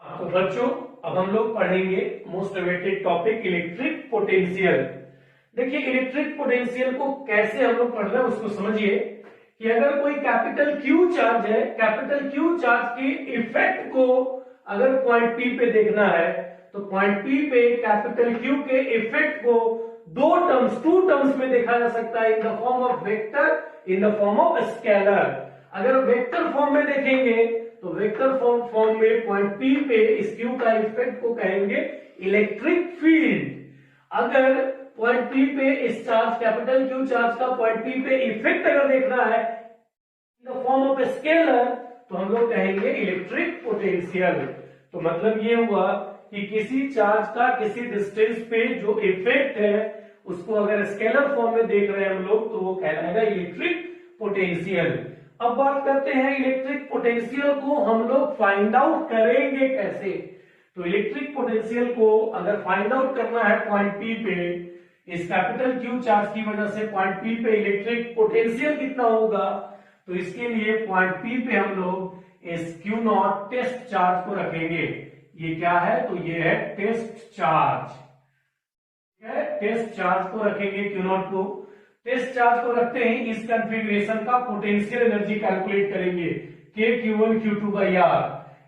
तो बच्चों, अब हम लोग पढ़ेंगे most awaited topic electric potential. देखिए, इलेक्ट्रिक पोटेंशियल को कैसे हम लोग पढ़ रहे हैं उसको समझिए कि अगर कोई कैपिटल क्यू चार्ज है, कैपिटल क्यू चार्ज के इफेक्ट को अगर पॉइंट पी पे देखना है तो पॉइंट पी पे कैपिटल क्यू के इफेक्ट को टू टर्म्स में देखा जा सकता है, in the form of vector, in the form of scalar. अगर वेक्टर फॉर्म में देखेंगे तो वेक्टर फॉर्म में पॉइंट पी पे इस क्यू का इफेक्ट को कहेंगे इलेक्ट्रिक फील्ड। अगर पॉइंट पी पे इस चार्ज कैपिटल क्यू चार्ज का पॉइंट पी पे इफेक्ट अगर देखना है in the form of scalar तो हम लोग कहेंगे इलेक्ट्रिक पोटेंशियल। तो मतलब ये हुआ कि किसी चार्ज का किसी डिस्टेंस पे जो इफेक्ट है उसको अगर स्केलर फॉर्म में देख रहे हैं हम लोग तो वो कहलाएगा इलेक्ट्रिक पोटेंशियल। अब बात करते हैं इलेक्ट्रिक पोटेंशियल को हम लोग फाइंड आउट करेंगे कैसे। तो इलेक्ट्रिक पोटेंशियल को अगर फाइंड आउट करना है पॉइंट पी पे, इस कैपिटल क्यू चार्ज की वजह से पॉइंट पी पे इलेक्ट्रिक पोटेंशियल कितना होगा, तो इसके लिए पॉइंट पी पे हम लोग इस क्यू नॉट टेस्ट चार्ज को रखेंगे। ये क्या है, तो ये है टेस्ट चार्ज, टेस्ट चार्ज को रखेंगे, क्यू नॉट को। टेस्ट चार्ज को रखते ही इस कॉन्फ़िगरेशन का पोटेंशियल एनर्जी कैलकुलेट करेंगे, K Q1 Q2 by R.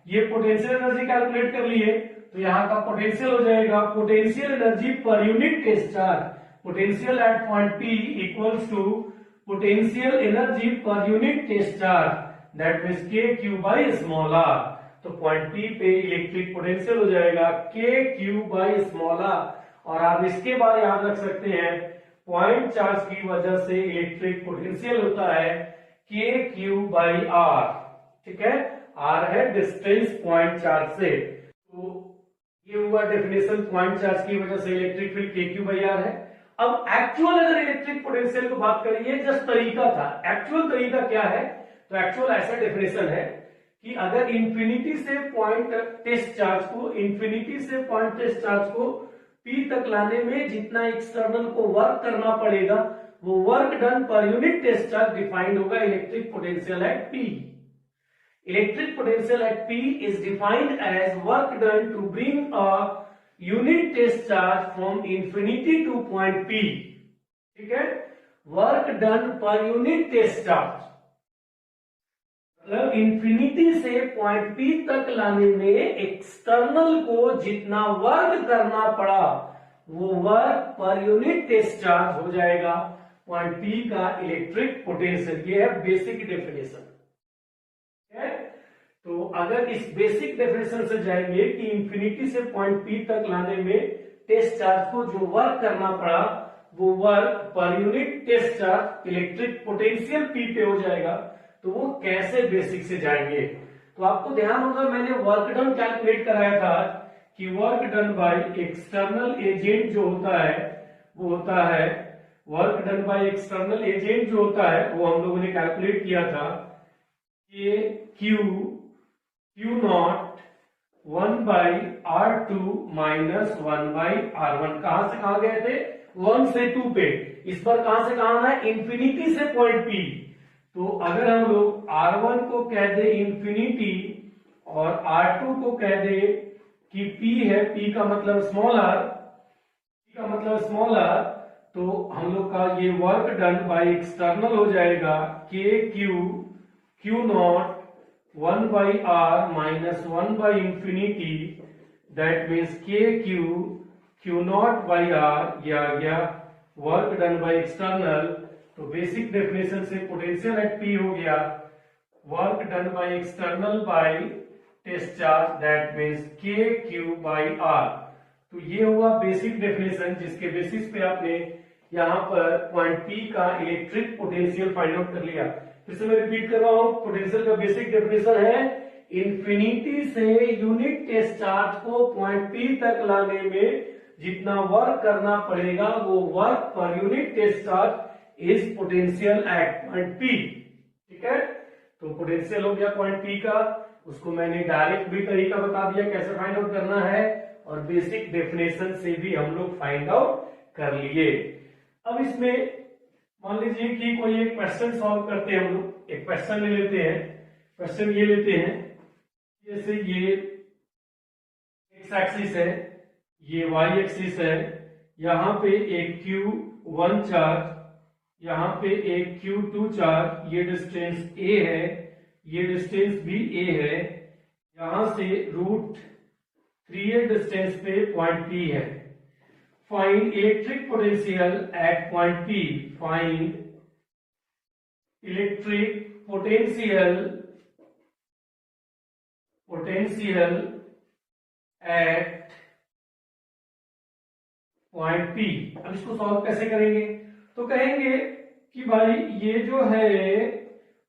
ये पोटेंशियल एनर्जी कैलकुलेट कर लिए तो यहाँ का पोटेंशियल हो जाएगा potential energy per unit test charge, potential at point P equals to potential energy per unit test charge, that means K Q by small R. तो point P पे electric potential हो जाएगा K Q by small R. और आप इसके बाद याद रख सकते हैं पॉइंट चार्ज की वजह से इलेक्ट्रिक पोटेंशियल होता है के क्यू बाई आर। ठीक है, आर है डिस्टेंस पॉइंट चार्ज से। तो ये हुआ डेफिनेशन, पॉइंट चार्ज की वजह से इलेक्ट्रिक फील्ड के क्यू बाई आर है। अब एक्चुअल अगर इलेक्ट्रिक पोटेंशियल को बात करेंगे, जस्ट तरीका था, एक्चुअल तरीका क्या है, तो एक्चुअल ऐसा डेफिनेशन है कि अगर इंफिनिटी से पॉइंट टेस्ट चार्ज को, इंफिनिटी से पॉइंट टेस्ट चार्ज को पी तक लाने में जितना एक्सटर्नल को वर्क करना पड़ेगा वो वर्क डन पर यूनिट टेस्ट चार्ज डिफाइंड होगा electric potential at P. Electric potential at P is defined as work done to bring a unit test charge from infinity to point P. ठीक है, work done पर unit test charge मतलब इंफिनिटी से point P तक लाने में external को जितना वर्क करना पड़ा वो work per unit test charge हो जाएगा पॉइंट पी का इलेक्ट्रिक पोटेंशियल। ये है बेसिक डेफिनेशन। तो अगर इस बेसिक डेफिनेशन से जाएंगे कि इंफिनिटी से पॉइंट पी तक लाने में टेस्ट चार्ज को जो वर्क करना पड़ा वो work per unit test charge electric potential P पे हो जाएगा। तो वो कैसे बेसिक से जाएंगे, तो आपको ध्यान होगा मैंने वर्क डन कैलकुलेट कराया था कि work done by external agent जो होता है वो होता है, work done by external agent जो होता है वो हम लोगों ने कैलकुलेट किया था कि Q not 1 by R2 minus 1 by R1। कहां से कहां गए थे, 1 से 2 पे, इस बार कहां से कहां है, इंफिनिटी से पॉइंट पी। तो अगर हम लोग R1 को कह दे इंफिनिटी और R2 को कह दे कि P है, P का मतलब स्मॉल r, P का मतलब स्मॉल r, तो हम लोग का ये वर्क डन बाय एक्सटर्नल हो जाएगा K Q not 1 by r minus 1 by infinity, that means K Q not by r। ये आ गया वर्क डन बाय एक्सटर्नल। तो बेसिक डेफिनेशन से पोटेंशियल एट पी हो गया work done by external by test charge, that means K Q by R. तो ये हुआ बेसिक डेफिनेशन जिसके बेसिस पे आपने यहाँ पर पॉइंट पी का इलेक्ट्रिक पोटेंशियल फाइंड आउट कर लिया। फिर से मैं रिपीट कर रहा हूं, पोटेंशियल का बेसिक डेफिनेशन है इंफिनिटी से यूनिट टेस्ट चार्ज को पॉइंट पी तक लाने में जितना वर्क करना पड़ेगा वो work per unit test charge is potential at point P. ठीक है, तो पोटेंशियल हो गया पॉइंट पी का, उसको मैंने डायरेक्ट भी तरीका बता दिया कैसे फाइंड आउट करना है और बेसिक डेफिनेशन से भी हम लोग फाइंड आउट कर लिए। अब इसमें मान लीजिए कि कोई एक क्वेश्चन सॉल्व करते हैं, हम लोग एक क्वेश्चन ले लेते हैं। क्वेश्चन ये लेते हैं, जैसे ये एक्सिस है, ये वाई एक्सिस है, यहाँ पे एक Q1 चार्ज, यहाँ पे एक Q2 चार्ज, ये डिस्टेंस A है, ये डिस्टेंस भी A है, यहां से रूट 3a डिस्टेंस पे पॉइंट P है। Find electric potential at point P। Find electric potential at point P। अब इसको सॉल्व कैसे करेंगे? तो कहेंगे कि भाई ये जो है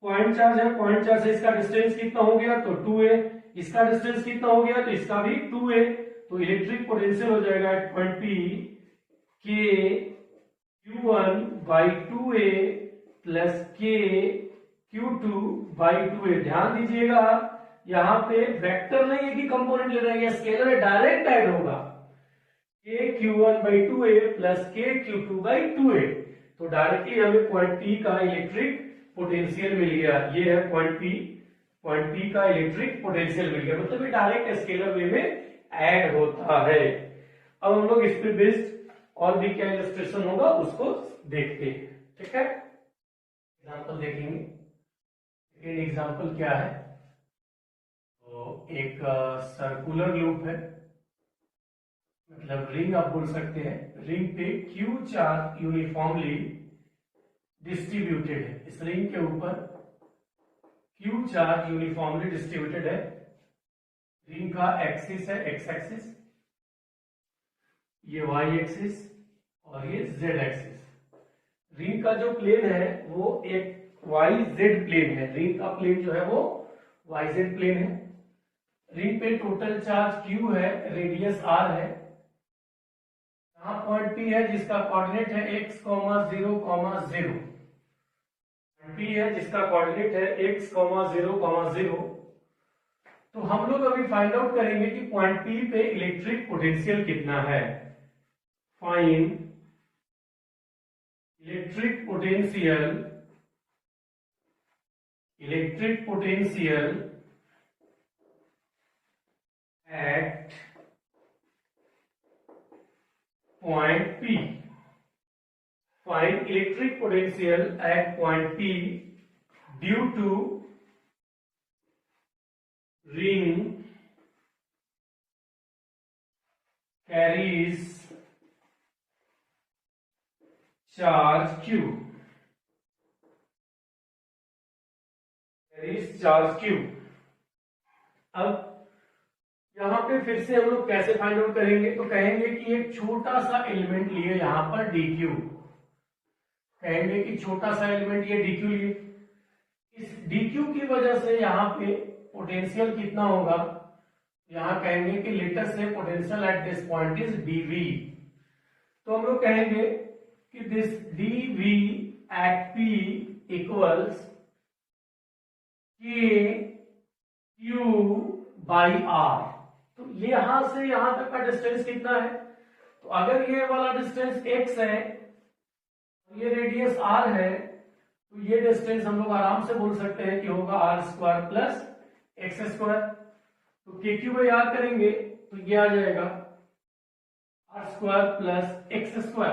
पॉइंट चार्ज है, पॉइंट चार्ज से इसका डिस्टेंस कितना हो गया, तो 2a, इसका डिस्टेंस कितना हो गया, तो इसका भी 2a। तो इलेक्ट्रिक पोटेंशियल हो जाएगा एट पॉइंट P के Q1 बाई 2a प्लस के Q2 बाई 2a। ध्यान दीजिएगा यहाँ पे वेक्टर नहीं है कि कंपोनेंट ले रहे हैं, स्केलर है, डायरेक्ट ऐड होगा, के Q1 बाई 2a प्लस के Q2 बाई 2a। तो डायरेक्टली हमें पॉइंट P का इलेक्ट्रिक पोटेंशियल मिल गया। ये है पॉइंट P का इलेक्ट्रिक पोटेंशियल मिल गया, मतलब ये डायरेक्ट स्केलर वे में ऐड होता है। अब हम लोग इस पे बेस्ड और भी क्या इलस्ट्रेशन होगा उसको देखते हैं, ठीक है। एग्जांपल देखेंगे। सेकेंड एग्जांपल क्या है, तो एक सर्कुलर लूप है, मतलब रिंग आप बोल सकते हैं। रिंग पे Q चार्ज यूनिफॉर्मली डिस्ट्रीब्यूटेड है। इस रिंग के ऊपर Q चार्ज यूनिफॉर्मली डिस्ट्रीब्यूटेड है। रिंग का एक्सिस है एक्स एक्सिस, ये वाई एक्सिस और ये जेड एक्सिस। रिंग का जो प्लेन है वो एक वाई जेड प्लेन है। रिंग का प्लेन जो है वो वाई जेड प्लेन है। रिंग पे टोटल चार्ज Q है, रेडियस R है। यहाँ पॉइंट P है जिसका कोऑर्डिनेट है x, 0, 0। P है जिसका कोऑर्डिनेट है x, 0, 0। तो हम लोग अभी फाइंड आउट करेंगे कि पॉइंट P पे इलेक्ट्रिक पोटेंशियल कितना है। Find electric potential at point P। Find electric potential at point P due to ring carries charge Q। अब यहां पे फिर से हम लोग कैसे फाइंड आउट करेंगे, तो कहेंगे कि एक छोटा सा एलिमेंट लिए यहां पर dq। कहेंगे कि छोटा सा एलिमेंट ये dq लिए, इस dq की वजह से यहाँ पे पोटेंशियल कितना होगा, यहां कहेंगे कि लेटर से potential at this point is dv। तो हम लोग कहेंगे कि this dv at p equals K q by r। तो यहां से यहां तक का डिस्टेंस कितना है, तो अगर ये वाला डिस्टेंस x है, ये रेडियस r है, तो ये डिस्टेंस हम लोग आराम से बोल सकते हैं कि होगा r² प्लस x²। तो kq बाई r करेंगे तो ये आ जाएगा r² plus x²।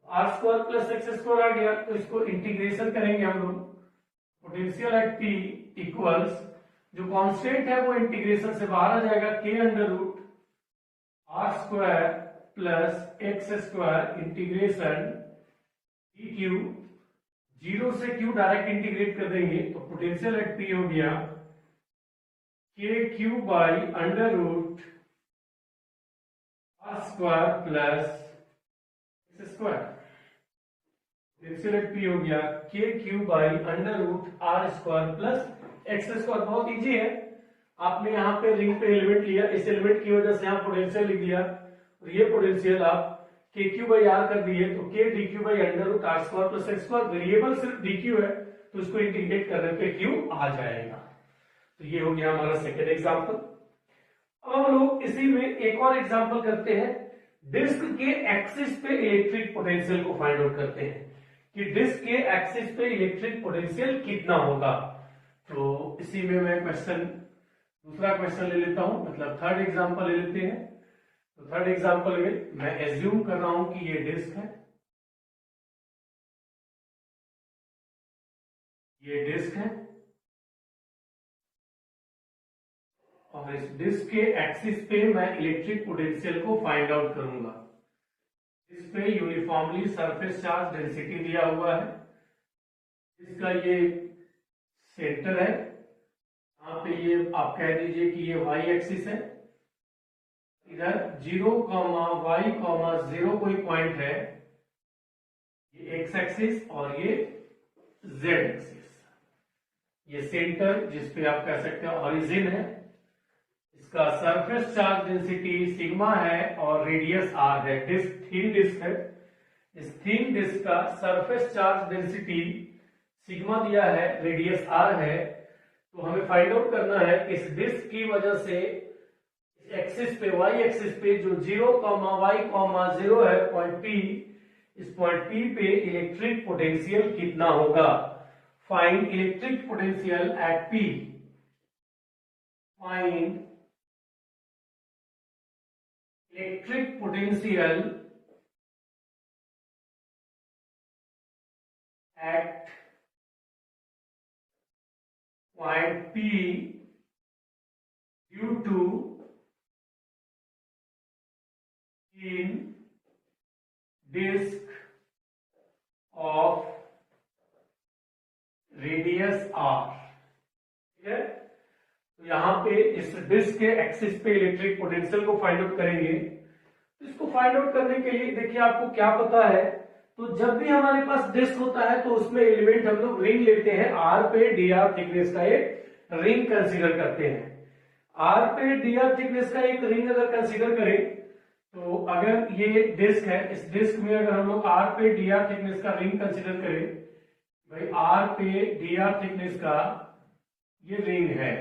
r² plus x² आ गया, तो इसको इंटीग्रेशन करेंगे हम लोग। पोटेंशियल एट p इक्वल्स, जो कांस्टेंट है वो इंटीग्रेशन से बाहर आ जाएगा, k√r² plus x² integration dq। 0 से q डायरेक्ट इंटीग्रेट कर देंगे, तो पोटेंशियल एट p हो गया kq by √r² plus x²। Potential at p हो गया kq by √r² plus x²। बहुत इजी है, आपने यहाँ पे रिंग पे एलिमेंट लिया, इस एलिमेंट की वजह से यहाँ पोटेंशियल लिख दिया, और ये पोटेंशियल आप kq बाई r कर दिए, तो k dq by √r² plus x²। Variable सिर्फ dq है, तो इसको इंटीग्रेट करने पे q आ जाएगा। तो ये हो गया हमारा सेकेंड एग्जाम्पल। अब हम लोग इसी में एक और एग्जाम्पल करते हैं। डिस्क के एक्सिस पे इलेक्ट्रिक पोटेंशियल को फाइंड आउट करते हैं कि डिस्क के एक्सिस पे इलेक्ट्रिक पोटेंशियल कितना होगा। तो इसी में मैं क्वेश्चन दूसरा क्वेश्चन ले लेता हूं, मतलब थर्ड एग्जांपल ले लेते हैं। तो थर्ड एग्जांपल में मैं एज्यूम कर रहा हूं कि ये डिस्क है, ये डिस्क है, और इस डिस्क के एक्सिस पे मैं इलेक्ट्रिक पोटेंशियल को फाइंड आउट करूंगा। इस पे यूनिफॉर्मली सरफेस चार्ज डेंसिटी दिया हुआ है, इसका ये सेंटर है, यहाँ पे ये आप कह दीजिए कि ये वाई एक्सिस है, इधर 0, y, 0 कोई पॉइंट है, ये x एक्सिस और ये z एक्सिस, ये सेंटर जिसपे आप कह सकते हैं ओरिजिन है, इसका सरफेस चार्ज डेंसिटी सिग्मा है और रेडियस r है। डिस्क थिन डिस्क है, इस थिन डिस्क का सरफेस चार्ज डेंसिटी सिग्मा दिया है, रेडियस r है। तो हमें फाइंड आउट करना है कि इस डिस्क की वजह से इस एक्सिस पे, y एक्सिस पे जो 0, y, 0 है पॉइंट P, इस पॉइंट P पे इलेक्ट्रिक पोटेंशियल कितना होगा। Find electric potential at P, find electric potential eight point P due to thin disk of radius r। ठीक है, तो यहां पे इस डिस्क के एक्सिस पे इलेक्ट्रिक पोटेंशियल को फाइंड आउट करेंगे। तो इसको फाइंड आउट करने के लिए देखिए आपको क्या पता है, तो जब भी हमारे पास डिस्क होता है तो उसमें एलिमेंट हम लोग रिंग लेते हैं, आर पे dr थिकनेस का एक रिंग कंसीडर करते हैं। आर पे dr थिकनेस का एक रिंग अगर कंसीडर करें, तो अगर ये डिस्क है, इस डिस्क में अगर हम लोग आर पे dr थिकनेस का रिंग कंसीडर करें, भाई आर पे dr थिकनेस का ये रिंग है,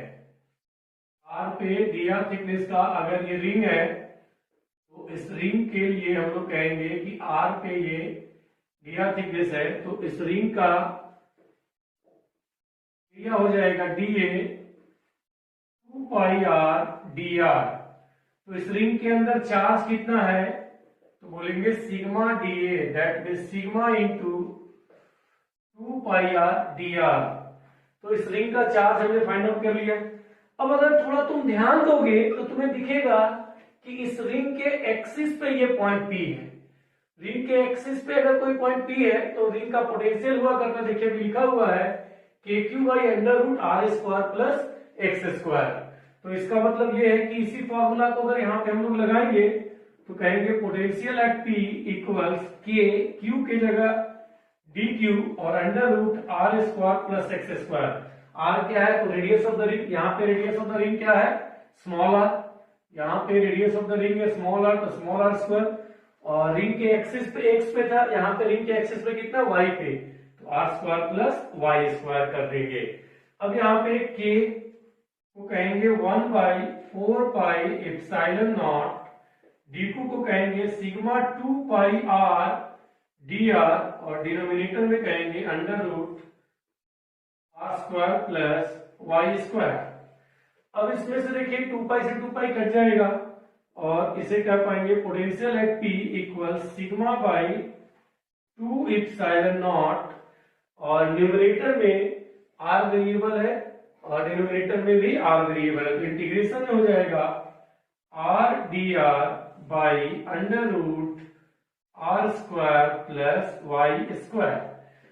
आर पे dr थिकनेस का अगर ये रिंग है, तो इस रिंग के लिए हम लोग कहेंगे कि आर पे ये dr थिकनेस है, तो इस रिंग का एरिया हो जाएगा dA 2 पाई r dr। तो इस रिंग के अंदर चार्ज कितना है, तो बोलेंगे sigma dA, that means sigma into 2 pi r dr। तो इस रिंग का चार्ज हमने फाइंड आउट कर लिया। अब अगर थोड़ा तुम ध्यान दोगे तो तुम्हें दिखेगा कि इस रिंग के एक्सिस पे ये पॉइंट P है। रिंग के एक्सिस पे अगर कोई पॉइंट P है तो रिंग का पोटेंशियल हुआ करता, देखिए लिखा हुआ है KQ/√r² प्लस x²। तो इसका मतलब ये है कि इसी फॉर्मूला को अगर यहाँ पे हम लोग लगाएंगे तो कहेंगे potential at P equals Q के जगह dq और √r² प्लस x²। r क्या है, तो रेडियस ऑफ द रिंग, यहाँ पे रेडियस ऑफ द रिंग क्या है, स्मॉल r, यहाँ पे रेडियस ऑफ द रिंग है स्मॉल r, तो स्मॉल r²। और रिंग के एक्सिस पे x पे था, यहाँ पे रिंग के एक्सिस पे कितना, y पे, तो r² प्लस y² कर देंगे। अब यहाँ पे k को कहेंगे 1/4 पाई एप्सिलॉन नॉट, dq को कहेंगे सिग्मा 2 पाई r dr, और डिनोमिनेटर में कहेंगे √r² प्लस y²। अब इसमें से देखिए 2 पाई से 2 पाई कट जाएगा और इसे क्या पाएंगे, potential at P equal sigma by 2 epsilon not, और न्यूमरेटर में r वेरिएबल है और डिनोमिनेटर में भी r वेरिएबल है, तो इंटीग्रेशन में हो जाएगा r dr by √r² plus y²।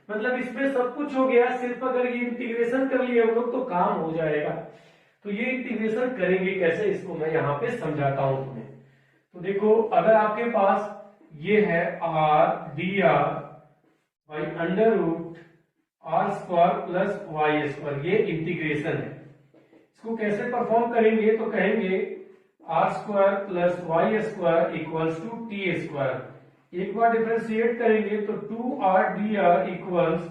मतलब इसमें सब कुछ हो गया, सिर्फ अगर ये इंटीग्रेशन कर लिए हम लोग तो काम हो जाएगा। तो ये इंटीग्रेशन करेंगे कैसे, इसको मैं यहाँ पे समझाता हूं तुम्हें। तो देखो अगर आपके पास ये है r dr by √r² plus y², ये इंटीग्रेशन है। इसको कैसे परफॉर्म करेंगे, तो कहेंगे r² plus y² equals to t²। एक बार डिफरेंशिएट करेंगे तो 2r dr equals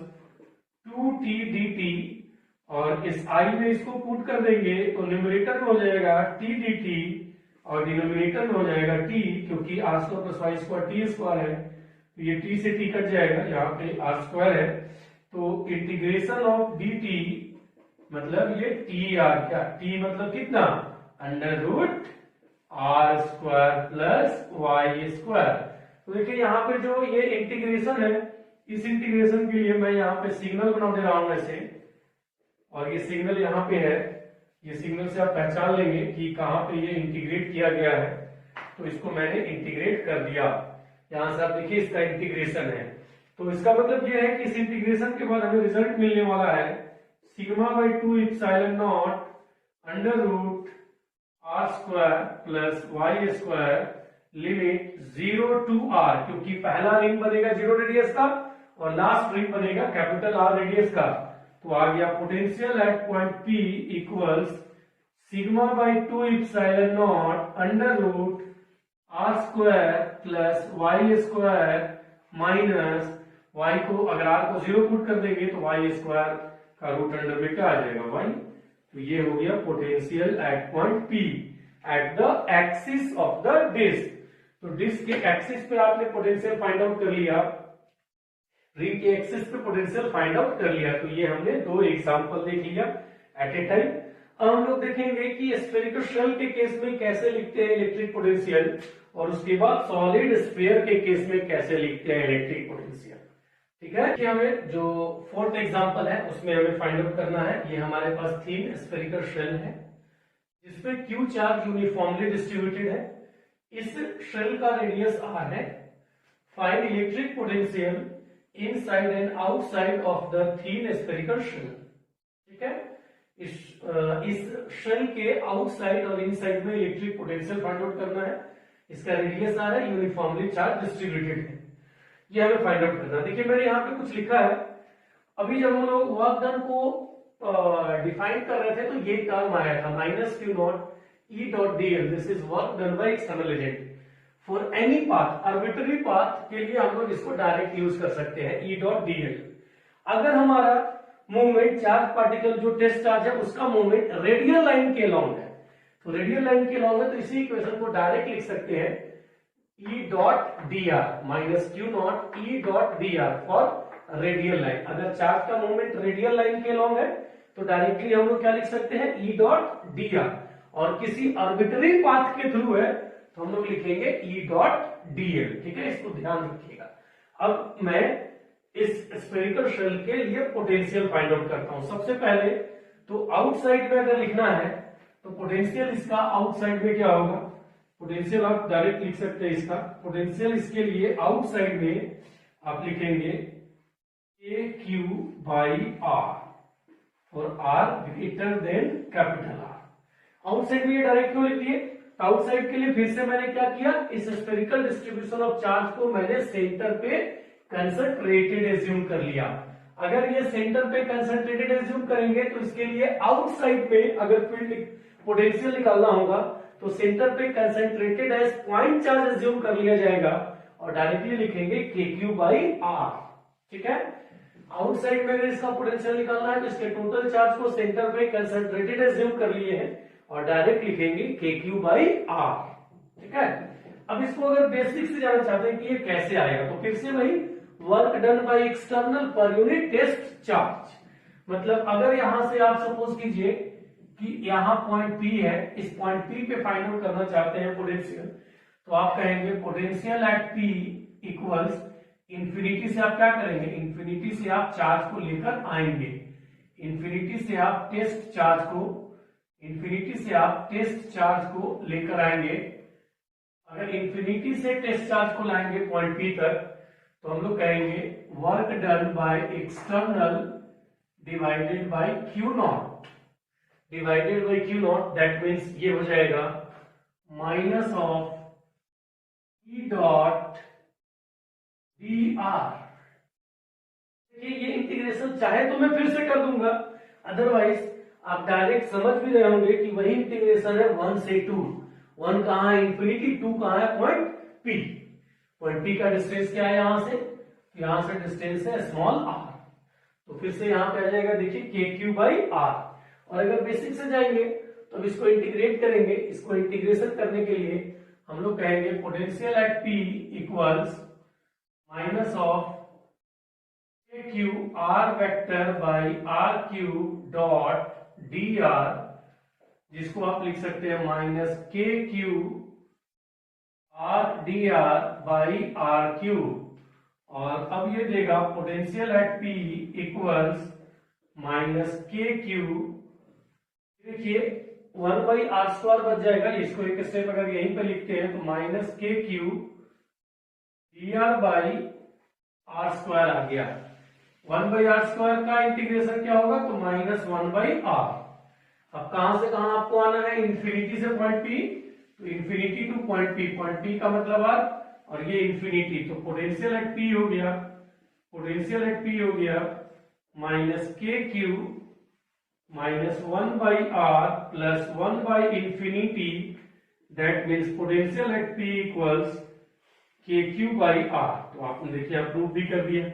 2t dt, और इस i में इसको पुट कर देंगे तो न्यूमरेटर में हो जाएगा t dt और डिनोमिनेटर में हो जाएगा t, क्योंकि r² प्लस y² t² है, तो ये t से t कट जाएगा, यहाँ पे r² है। तो इंटीग्रेशन ऑफ dt मतलब ये टी आ गया। टी मतलब कितना, under root R square plus Y square. तो देखिए यहाँ पे जो ये इंटीग्रेशन है, इस इंटीग्रेशन के लिए मैं यहाँ पे सिग्नल बना दे रहा हूं ऐसे, और ये सिग्नल यहाँ पे है। ये सिग्नल से आप पहचान लेंगे कि कहाँ पे ये इंटीग्रेट किया गया है। तो इसको मैंने इंटीग्रेट कर दिया। यहां से आप देखिए इसका इंटीग्रेशन है। तो इसका मतलब ये है कि इस इंटीग्रेशन के बाद हमें रिजल्ट मिलने वाला है sigma by 2 epsilon not under root R square plus Y square limit 0 to R, क्योंकि पहला रिंग बनेगा 0 रेडियस का और लास्ट रिंग बनेगा कैपिटल आर रेडियस का। तो आ गया potential at point P equals sigma by 2 epsilon not under root R square plus Y square minus Y को, अगर आर को 0 पुट कर देंगे तो वाई स्क्वायर का रूट अंडर में क्या आ जाएगा, वाई। तो ये हो गया potential at point P at the axis of the disc. तो डिस्क के एक्सिस पे आपने पोटेंशियल फाइंड आउट कर लिया, रिंग के एक्सिस पे पोटेंशियल फाइंड आउट कर लिया। तो ये हमने दो एग्जांपल देख लिया एट ए टाइम। अब हम लोग देखेंगे कि स्फेरिकल शेल के केस में कैसे लिखते हैं इलेक्ट्रिक पोटेंशियल, और उसके बाद सॉलिड स्फीयर के केस में कैसे लिखते हैं इलेक्ट्रिक पोटेंशियल। ठीक है, कि हमें जो फोर्थ एग्जांपल है उसमें हमें फाइंड आउट करना है। ये हमारे पास थीन स्फेरिकल शेल है जिसमें क्यू चार्ज यूनिफॉर्मली डिस्ट्रीब्यूटेड है। इस शेल का रेडियस r है। Find electric potential inside and outside of the thin spherical shell. ठीक है, इस शेल के आउटसाइड और इनसाइड में इलेक्ट्रिक पोटेंशियल फाइंड आउट करना है। इसका रेडियस r है, यूनिफॉर्मली चार्ज डिस्ट्रीब्यूटेड है, ये हमें फाइंड आउट करना है। देखिए मैंने यहाँ पे कुछ लिखा है। अभी जब हम लोग वर्क डन को डिफाइन कर रहे थे तो ये टर्म आया था minus Q not E dot D L, this is work done by external agent for any path, arbitrary path के लिए हम लोग इसको डायरेक्ट यूज कर सकते हैं ई डॉट डी एल। अगर हमारा मूवमेंट चार्ज पार्टिकल जो टेस्ट चार्ज है उसका मूवमेंट रेडियल लाइन के लॉन्ग है, तो रेडियल लाइन के लॉन्ग है, तो इसी इक्वेशन को डायरेक्ट लिख सकते हैं E dot D R minus Q not E dot D are for radial line. अगर चार्ज का मूवमेंट रेडियल लाइन के लॉन्ग है तो डायरेक्टली हम लोग क्या लिख सकते हैं, ई डॉट डी आर, और किसी आर्बिट्ररी पाथ के थ्रू है तो हम लोग लिखेंगे ई डॉट डी एल। ठीक है, इसको ध्यान रखिएगा। अब मैं इस स्फेरिकल शेल के लिए पोटेंशियल फाइंड आउट करता हूं। सबसे पहले तो आउटसाइड में अगर लिखना है तो पोटेंशियल इसका आउटसाइड में क्या होगा, पोटेंशियल आप डायरेक्ट लिख सकते हैं इसका। पोटेंशियल इसके लिए आउटसाइड में आप लिखेंगे ए क्यू बाई आर और R greater than capital R. Outside में ये डायरेक्ट क्यों लिख दिए, आउटसाइड के लिए फिर से मैंने क्या किया, इस स्फेरिकल डिस्ट्रीब्यूशन ऑफ चार्ज को मैंने सेंटर पे कंसंट्रेटेड एज्यूम कर लिया। अगर ये सेंटर पे कंसंट्रेटेड एज्यूम करेंगे तो इसके लिए आउटसाइड में अगर फील्ड पोटेंशियल निकालना होगा तो सेंटर पे concentrated as point charge assume कर लिया जाएगा और डायरेक्टली लिखेंगे के क्यू बाई आर। ठीक है, आउटसाइड में अगर इसका पोटेंशियल निकालना है तो इसके टोटल चार्ज को सेंटर पे कंसंट्रेटेड एज्यूम कर लिए हैं और डायरेक्ट लिखेंगे के क्यू बाई आर। ठीक है, अब इसको अगर बेसिक से जानना चाहते हैं कि ये कैसे आएगा तो फिर से वही work done by external per unit test charge. मतलब अगर यहां से आप सपोज कीजिए कि यहाँ पॉइंट P है, इस पॉइंट P पे फाइंड आउट करना चाहते हैं पोटेंशियल, तो आप कहेंगे potential at P equals infinity से आप क्या करेंगे, इंफिनिटी से आप चार्ज को लेकर आएंगे, इंफिनिटी से आप टेस्ट चार्ज को, इंफिनिटी से आप टेस्ट चार्ज को लेकर आएंगे। अगर इंफिनिटी से टेस्ट चार्ज को लाएंगे पॉइंट P तक तो हम लोग कहेंगे work done by external divided by Q not, divided by Q not, that means ये हो जाएगा minus of E dot D are. ये इंटीग्रेशन चाहे तो मैं फिर से कर दूंगा, अदरवाइज आप डायरेक्ट समझ भी रहे होंगे कि वही इंटीग्रेशन है 1 से 2। 1 कहां है इंफिनिटी, 2 कहां है पॉइंट P। पॉइंट P का डिस्टेंस क्या है यहां से, यहां से डिस्टेंस है स्मॉल r, तो फिर से यहां पे आ जाएगा देखिए के क्यू बाई आर। और अगर बेसिक से जाएंगे तो अब इसको इंटीग्रेट करेंगे, इसको इंटीग्रेशन करने के लिए हम लोग कहेंगे potential at P equals minus of K Q R vector by R Q dot D R, जिसको आप लिख सकते हैं minus K Q R D R by R Q. और अब ये देगा potential at P equals minus K Q, देखिए 1/r² बच जाएगा, इसको एक स्टेप अगर यहीं पे लिखते हैं तो minus K Q D R by r² आ गया। 1/r² का इंटीग्रेशन क्या होगा, तो माइनस 1/r। अब कहां से कहां आपको आना है, इंफिनिटी से पॉइंट पी, तो इंफिनिटी टू पॉइंट पी का मतलब r, और ये इंफिनिटी, तो पोटेंशियल एट पी हो गया, पोटेंशियल एट पी हो गया minus K Q minus 1/r plus 1/इंफिनिटी, that means potential at P equals K Q by R. तो आपने देखिए प्रूव भी कर दिया,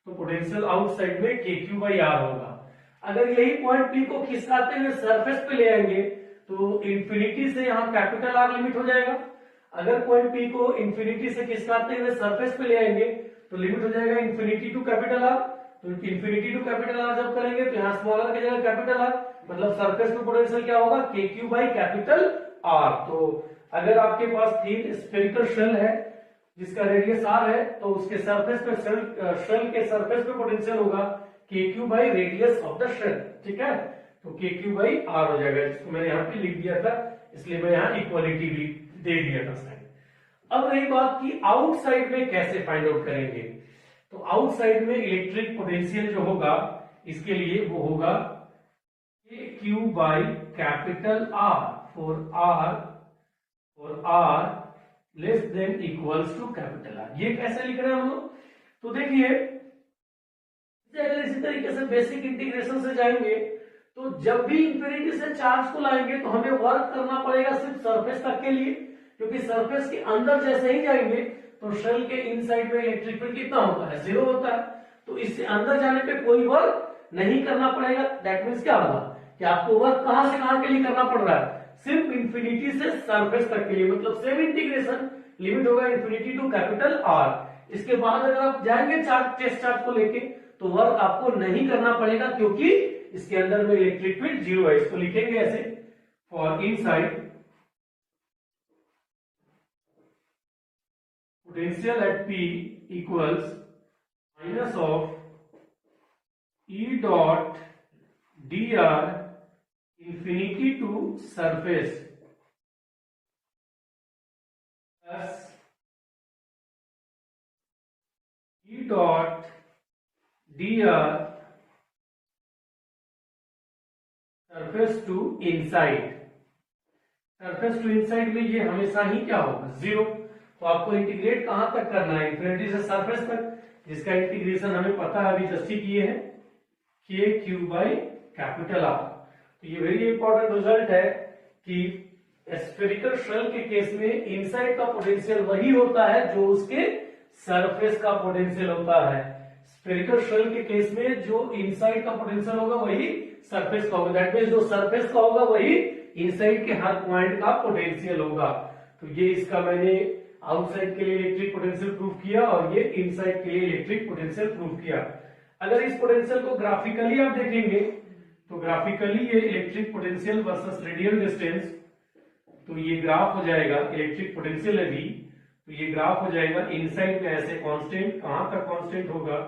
तो पोटेंशियल आउटसाइड में के क्यू बाई आर होगा। अगर यही पॉइंट पी को खिसकाते हुए सरफेस पे ले आएंगे तो इंफिनिटी से यहाँ कैपिटल आर लिमिट हो जाएगा। अगर पॉइंट पी को इंफिनिटी से खिसकाते हुए सरफेस पे ले आएंगे तो लिमिट हो जाएगा इंफिनिटी टू कैपिटल आर। तो इंफिनिटी टू कैपिटल आर जब करेंगे तो यहाँ स्मॉल आर की जगह कैपिटल आर, मतलब सरफेस पे पोटेंशियल क्या होगा, K Q by capital R. तो अगर आपके पास थिन स्फेरिकल शेल है जिसका रेडियस आर है, तो उसके सरफेस पे शेल के सरफेस पे पोटेंशियल होगा K Q by radius of the shell, ठीक है। तो के क्यू बाई आर हो जाएगा, जिसको मैंने यहाँ पे लिख दिया था, इसलिए मैं यहाँ इक्वालिटी दे दिया था साइन। अब रही बात की आउटसाइड में कैसे फाइंड आउट करेंगे, तो आउटसाइड में इलेक्ट्रिक पोटेंशियल जो होगा इसके लिए वो होगा K Q by capital R for R less than equals to capital R. ये कैसे लिख रहे हैं हम लोग, तो देखिए अगर इसी तरीके से बेसिक इंटीग्रेशन से जाएंगे तो जब भी इंफिनिटी से चार्ज को लाएंगे तो हमें वर्क करना पड़ेगा सिर्फ सरफेस तक के लिए, क्योंकि सरफेस के अंदर जैसे ही जाएंगे तो शेल के इनसाइड में इलेक्ट्रिक फील्ड कितना होता है, 0 होता है। तो इससे अंदर जाने पे कोई वर्क नहीं करना पड़ेगा। दैट मीन्स क्या होगा कि आपको वर्क कहां से कहां के लिए करना पड़ रहा है, सिर्फ इंफिनिटी से सरफेस तक के लिए, मतलब सेम इंटीग्रेशन, लिमिट होगा इंफिनिटी टू कैपिटल आर। इसके बाद अगर आप जाएंगे टेस्ट चार्ज को लेके तो वर्क आपको नहीं करना पड़ेगा, क्योंकि इसके अंदर में इलेक्ट्रिक फील्ड 0 है। इसको लिखेंगे ऐसे, for inside potential at P equals minus of E dot dr infinity to surface plus E dot dr surface to inside। Surface to inside में ये हमेशा ही क्या होगा, 0। तो आपको इंटीग्रेट कहां तक करना है, इंफिनिटी से सरफेस तक, जिसका इंटीग्रेशन हमें पता है, अभी जस्ट ही किए हैं, के क्यू बाई कैपिटल आर। तो ये वेरी इंपॉर्टेंट रिजल्ट है कि स्फेरिकल शेल के केस में इनसाइड का पोटेंशियल वही होता है जो उसके सरफेस का पोटेंशियल होता है। स्फेरिकल शेल के केस में जो इनसाइड का पोटेंशियल होगा वही सरफेस का होगा। दैट मीन्स जो सरफेस का होगा वही इनसाइड के हर पॉइंट का पोटेंशियल होगा। तो ये इसका मैंने आउटसाइड के लिए इलेक्ट्रिक पोटेंशियल प्रूफ किया और ये इनसाइड के लिए इलेक्ट्रिक पोटेंशियल प्रूफ किया। अगर इस पोटेंशियल को ग्राफिकली आप देखेंगे तो ग्राफिकली ये electric potential versus radial distance, तो ये ग्राफ हो जाएगा इलेक्ट्रिक पोटेंशियल है भी, तो ये ग्राफ हो जाएगा इनसाइड में ऐसे कांस्टेंट, कहां तक कांस्टेंट होगा,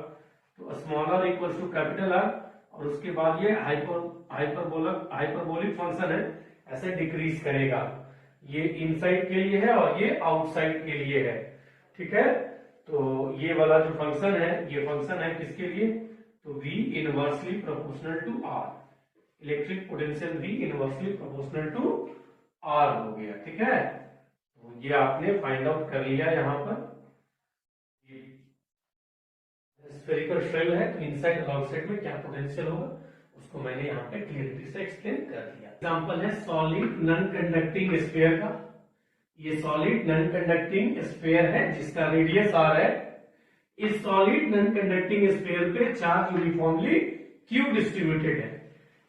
तो small are equals to capital R, और उसके बाद ये हाइपरबोलिक फंक्शन है, ऐसे डिक्रीज करेगा। ये इनसाइड के लिए है और ये आउटसाइड के लिए है, ठीक है। तो ये वाला जो फंक्शन है, ये फंक्शन है किसके लिए, तो V inversely proportional to R, electric potential V inversely proportional to R हो गया, ठीक है। तो ये आपने फाइंड आउट कर लिया। यहाँ पर स्फेरिकल शेल है तो इनसाइड और आउटसाइड में क्या पोटेंशियल होगा उसको मैंने यहाँ पे क्लियरिटी से एक्सप्लेन कर दिया। एग्जांपल है सॉलिड नॉन कंडक्टिंग स्फीयर का। ये सॉलिड नॉन कंडक्टिंग स्फीयर है जिसका रेडियस r है। इस सॉलिड नॉन कंडक्टिंग स्फीयर पे चार्ज यूनिफॉर्मली क्यू डिस्ट्रीब्यूटेड है।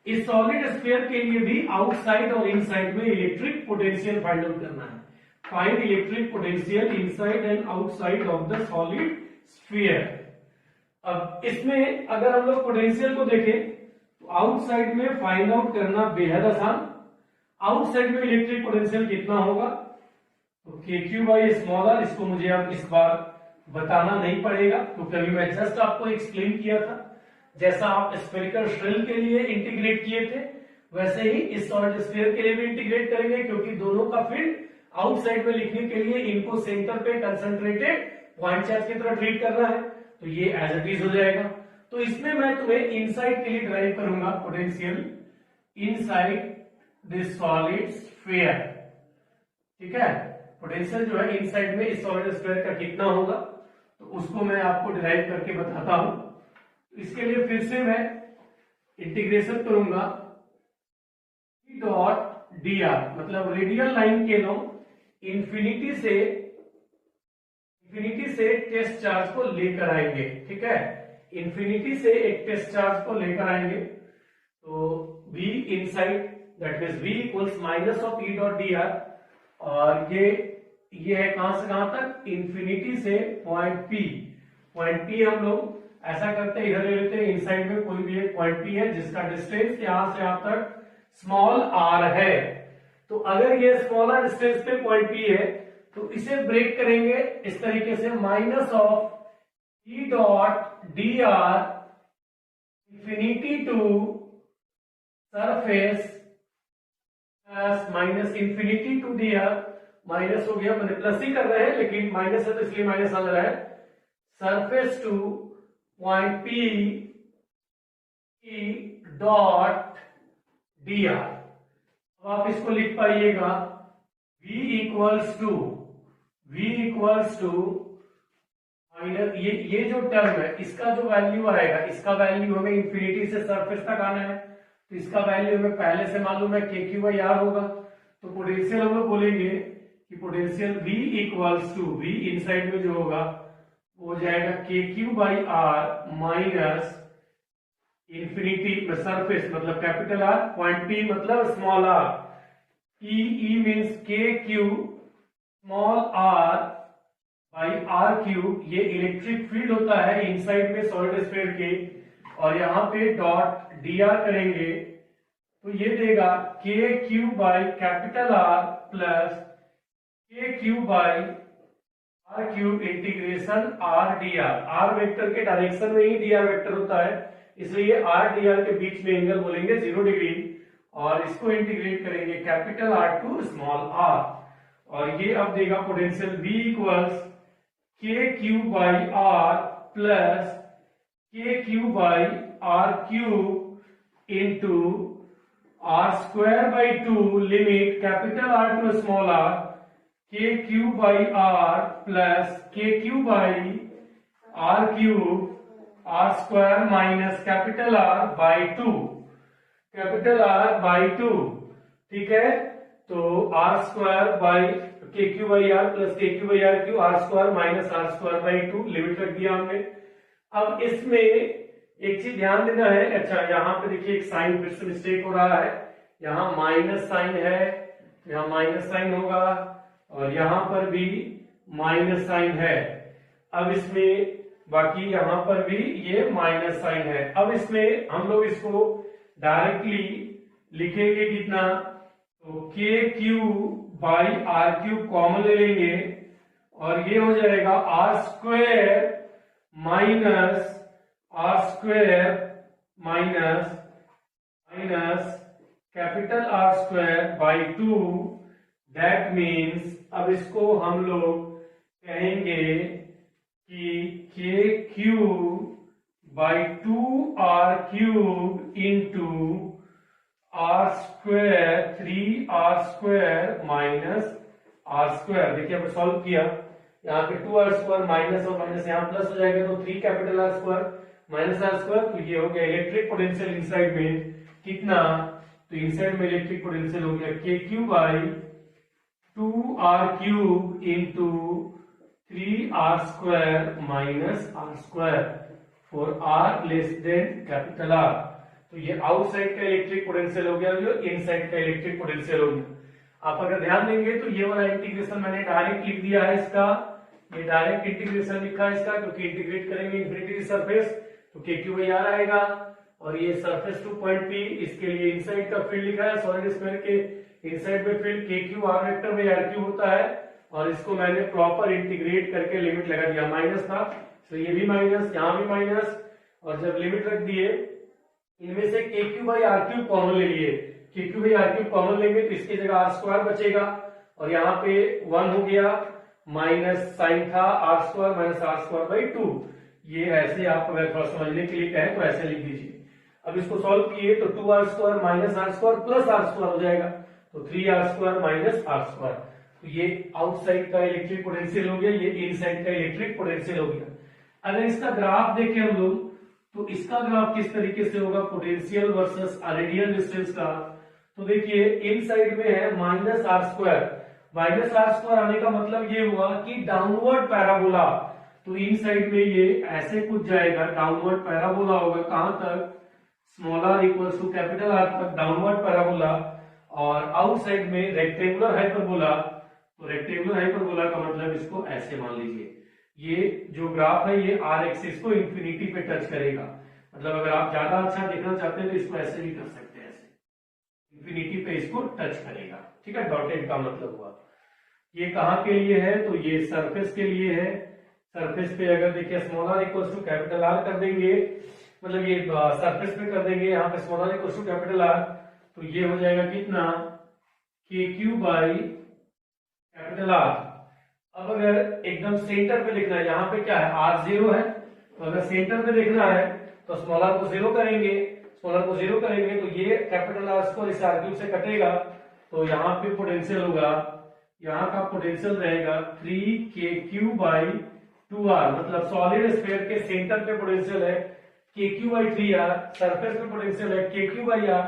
इस सॉलिड स्फीयर के लिए भी आउटसाइड और इनसाइड में इलेक्ट्रिक पोटेंशियल फाइंड आउट करना है। Find electric potential inside and outside of the solid sphere. अब इसमें अगर हम लोग पोटेंशियल को देखें तो आउटसाइड में फाइंड आउट करना बेहद आसान। आउटसाइड में इलेक्ट्रिक पोटेंशियल कितना होगा, तो K Q by small are, इसको मुझे अब इस बार बताना नहीं पड़ेगा क्योंकि अभी मैं जस्ट आपको एक्सप्लेन किया था। जैसा आप स्फेरिकल शेल के लिए इंटीग्रेट किए थे वैसे ही इस सॉलिड स्फीयर के लिए भी इंटीग्रेट करेंगे, क्योंकि दोनों का फील्ड आउटसाइड में लिखने के लिए इनको सेंटर पे कंसंट्रेटेड पॉइंट चार्ज की तरह ट्रीट करना है, तो ये एज इट इज हो जाएगा। तो इसमें मैं तुम्हें इनसाइड के लिए ड्राइव करूंगा potential inside this solid sphere, ठीक है। पोटेंशियल जो है इनसाइड में इस सॉलिड स्फीयर का कितना होगा तो उसको मैं आपको डिराइव करके बताता हूं। इसके लिए फिर से मैं इंटीग्रेशन करूंगा डॉट डी आर, मतलब रेडियल लाइन के लो इंफिनिटी से टेस्ट चार्ज को लेकर आएंगे, ठीक है। इंफिनिटी से एक टेस्ट चार्ज को लेकर आएंगे, तो V inside that means V equals minus of E dot D are, और ये है कहां से कहां तक, इंफिनिटी से पॉइंट P हम लोग ऐसा करते हैं, इधर ले लेते हैं, इनसाइड में कोई भी एक पॉइंट P है जिसका डिस्टेंस यहां से यहां तक स्मॉल r है। तो अगर ये स्मॉल r डिस्टेंस पे पॉइंट P है तो इसे ब्रेक करेंगे इस तरीके से, minus of E dot D R infinity to surface plus minus infinity to D R, minus हो गया, मैंने प्लस ही कर रहे हैं लेकिन माइनस है तो इसलिए माइनस आ रहा है, surface two point P dot D are. अब आप इसको लिख पाइएगा V इक्वल्स टू माइनस ये जो टर्म है इसका जो वैल्यू आएगा, इसका वैल्यू हमें इंफिनिटी से सरफेस तक आना है, तो इसका वैल्यू हमें पहले से मालूम है के क्यू बाई आर होगा। तो पोटेंशियल हम लोग बोलेंगे कि potential V equals to, V inside में जो होगा वो हो जाएगा K Q by R minus infinity में सरफेस मतलब कैपिटल आर, पॉइंट P मतलब small R, E means K Q small R by R cube. ये इलेक्ट्रिक फील्ड होता है इनसाइड में सॉलिड स्फीयर के, और यहाँ पे डॉट डी आर करेंगे तो ये देगा K Q by capital R plus K Q by R cube integration R D R. R vector के डायरेक्शन में ही डी आर वेक्टर होता है, इसलिए आर डी आर के बीच में एंगल बोलेंगे 0 डिग्री, और इसको इंटीग्रेट करेंगे capital R to small R, और ये अब देगा potential V equals K Q by R plus K Q by R cube into R square by 2 limit capital R to small R, K Q by R plus K Q by R cube R square minus capital R by 2, capital R by 2, ठीक है। तो R square by K Q by R plus K Q by R Q, R square minus R square by 2 limit रख दिया हमने। अब इसमें एक चीज ध्यान देना है, अच्छा यहाँ पे देखिए एक साइन फिर से मिस्टेक हो रहा है, यहाँ माइनस साइन है, यहाँ माइनस साइन होगा, और यहाँ पर भी माइनस साइन है। अब इसमें बाकी यहाँ पर भी ये माइनस साइन है। अब इसमें हम लोग इसको डायरेक्टली लिखेंगे कितना, तो K Q by R cube common ले लेंगे, और ये हो जाएगा R square minus R square minus capital R square by 2, that means अब इसको हम लोग कहेंगे कि K Q by 2 R cube into R square 3 R square minus R square. देखिए अब सॉल्व किया, यहाँ पे 2 आर स्क्वायर माइनस और माइनस यहाँ प्लस हो जाएगा, तो 3 capital R square minus R square, तो ये हो गया इलेक्ट्रिक पोटेंशियल इनसाइड में कितना, तो इनसाइड में इलेक्ट्रिक पोटेंशियल हो गया K Q by 2 R cube into 3 R square minus R square for R less than capital R. तो ये आउटसाइड का इलेक्ट्रिक पोटेंशियल हो गया, जो इनसाइड का इलेक्ट्रिक पोटेंशियल हो गया। आप अगर ध्यान देंगे तो ये वाला इंटीग्रेशन मैंने डायरेक्ट लिख दिया है इसका, ये डायरेक्ट इंटीग्रेशन लिखा है इसका, क्योंकि इंटीग्रेट करेंगे इंफिनिटी की सरफेस तो के क्यू बाई आर आएगा, और ये सरफेस टू पॉइंट पी, इसके लिए इनसाइड का फील्ड लिखा है। सॉलिड स्फीयर के इनसाइड में फील्ड के क्यू आर वेक्टर में आर क्यू होता है, और इसको मैंने प्रॉपर इंटीग्रेट करके लिमिट लगा दिया। माइनस था तो ये भी माइनस, यहाँ भी माइनस, और जब लिमिट रख दिए इनमें से K Q by R Q common ले लिए, K Q by R Q common लेंगे तो इसकी जगह आर स्क्वायर बचेगा, और यहाँ पे 1 हो गया, माइनस साइन था R square minus R square by 2। ये ऐसे आप अगर थोड़ा समझने के लिए कहें तो ऐसे लिख दीजिए। अब इसको सॉल्व किए तो 2r square minus R square plus R square हो जाएगा, तो 3r square minus R square. तो ये आउटसाइड का इलेक्ट्रिक पोटेंशियल हो गया, ये इनसाइड का इलेक्ट्रिक पोटेंशियल हो गया। अगर इसका ग्राफ देखें हम लोग तो इसका ग्राफ किस तरीके से होगा, पोटेंशियल वर्सेस रेडियल डिस्टेंस का। तो देखिए इन साइड में है minus R square, minus R square आने का मतलब ये हुआ कि डाउनवर्ड पैराबोला, तो इन साइड में ये ऐसे कुछ जाएगा, डाउनवर्ड पैराबोला होगा, कहां तक, small are equals to capital R तक डाउनवर्ड पैराबोला, और आउटसाइड में रेक्टेंगुलर हाइपरबोला। तो रेक्टेंगुलर हाइपरबोला का मतलब इसको ऐसे मान लीजिए, ये जो ग्राफ है ये आर एक्सिस को इंफिनिटी पे टच करेगा। मतलब अगर आप ज्यादा अच्छा देखना चाहते हैं तो इसको ऐसे भी कर सकते हैं, ऐसे इंफिनिटी पे इसको टच करेगा, ठीक है। डॉटेड का मतलब हुआ ये कहाँ के लिए है, तो ये सरफेस के लिए है। सरफेस पे अगर देखिए small are equals to capital R कर देंगे, मतलब ये सरफेस पे कर देंगे, यहाँ पे small are equals to capital R, तो ये हो जाएगा कितना, के क्यू बाई कैपिटल आर। अब अगर एकदम सेंटर पे लिखना है, यहाँ पे क्या है आर 0 है, तो अगर सेंटर पे देखना है तो स्मॉल आर को 0 करेंगे, स्मॉल आर को 0 करेंगे तो ये कैपिटल आर स्क्वायर इस आर क्यूब से कटेगा, तो यहाँ पे पोटेंशियल होगा, यहाँ का पोटेंशियल रहेगा 3kq बाई 2r, मतलब सॉलिड स्फीयर के सेंटर पे पोटेंशियल है kq बाई 3r, सरफेस पे पोटेंशियल है kq बाई r,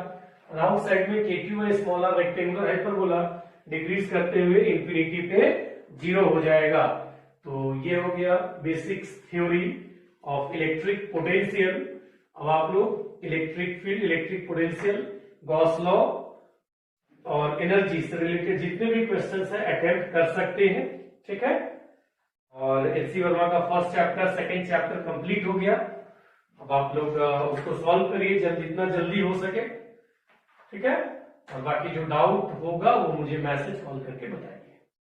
और आउट साइड में kq by small r rectangular hyperbola, decrease करते हुए इंफिनिटी पे 0 हो जाएगा। तो ये हो गया basics theory of electric potential. अब आप लोग electric field, electric potential, Gauss law और एनर्जी से रिलेटेड जितने भी क्वेश्चंस हैं अटेम्प्ट कर सकते हैं, ठीक है। और एलसी वर्मा का first chapter, second chapter complete हो गया। अब आप लोग उसको सॉल्व करिए जितना जल्दी हो सके, ठीक है। और बाकी जो डाउट होगा वो मुझे मैसेज कॉल करके बताएं।